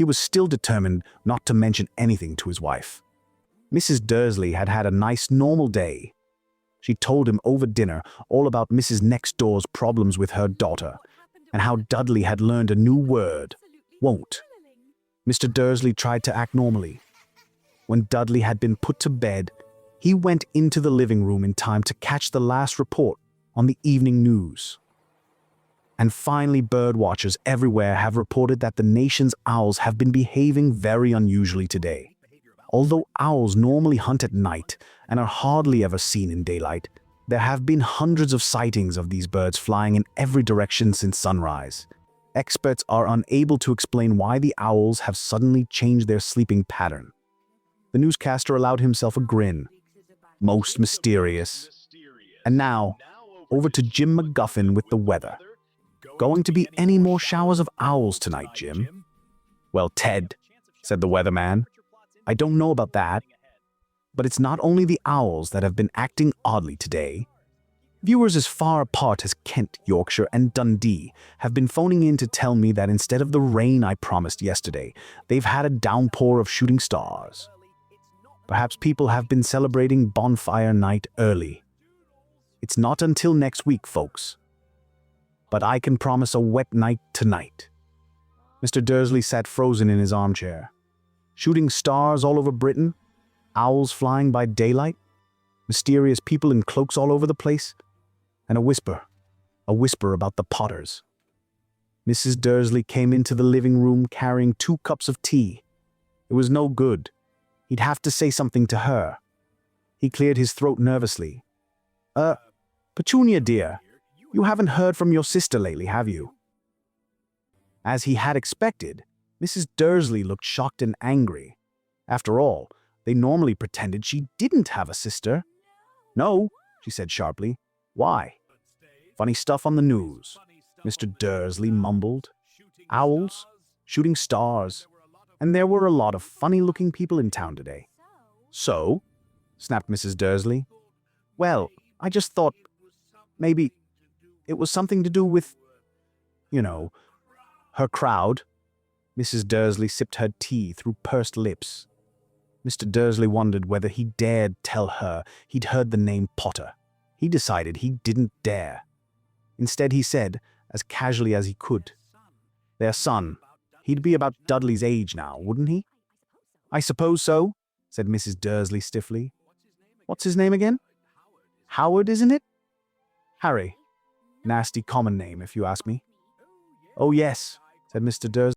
he was still determined not to mention anything to his wife. Mrs. Dursley had had a nice, normal day. She told him over dinner all about Mrs. Next Door's problems with her daughter, and how Dudley had learned a new word, won't. Mr. Dursley tried to act normally. When Dudley had been put to bed, he went into the living room in time to catch the last report on the evening news. And finally, bird watchers everywhere have reported that the nation's owls have been behaving very unusually today. Although owls normally hunt at night and are hardly ever seen in daylight, there have been hundreds of sightings of these birds flying in every direction since sunrise. Experts are unable to explain why the owls have suddenly changed their sleeping pattern. The newscaster allowed himself a grin. Most mysterious. And now, over to Jim McGuffin with the weather. Going to be any more showers of owls tonight, Jim? Well, Ted, said the weatherman, I don't know about that. But it's not only the owls that have been acting oddly today. Viewers as far apart as Kent, Yorkshire, and Dundee have been phoning in to tell me that instead of the rain I promised yesterday, they've had a downpour of shooting stars. Perhaps people have been celebrating bonfire night early. It's not until next week, folks. But I can promise a wet night tonight. Mr. Dursley sat frozen in his armchair. Shooting stars all over Britain? Owls flying by daylight? Mysterious people in cloaks all over the place? And a whisper about the Potters. Mrs. Dursley came into the living room carrying 2 cups of tea. It was no good. He'd have to say something to her. He cleared his throat nervously. Petunia, dear, you haven't heard from your sister lately, have you? As he had expected, Mrs. Dursley looked shocked and angry. After all, they normally pretended she didn't have a sister. No, she said sharply. Why? Funny stuff on the news, Mr. Dursley mumbled. Owls, shooting stars, and there were a lot of funny-looking people in town today. So? Snapped Mrs. Dursley. Well, I just thought maybe it was something to do with, her crowd. Mrs. Dursley sipped her tea through pursed lips. Mr. Dursley wondered whether he dared tell her he'd heard the name Potter. He decided he didn't dare. Instead, he said, as casually as he could, their son. He'd be about Dudley's age now, wouldn't he? I suppose so, said Mrs. Dursley stiffly. What's his name again? Howard, isn't it? Harry. Nasty common name, if you ask me. Oh, yes, said Mr. Dursley.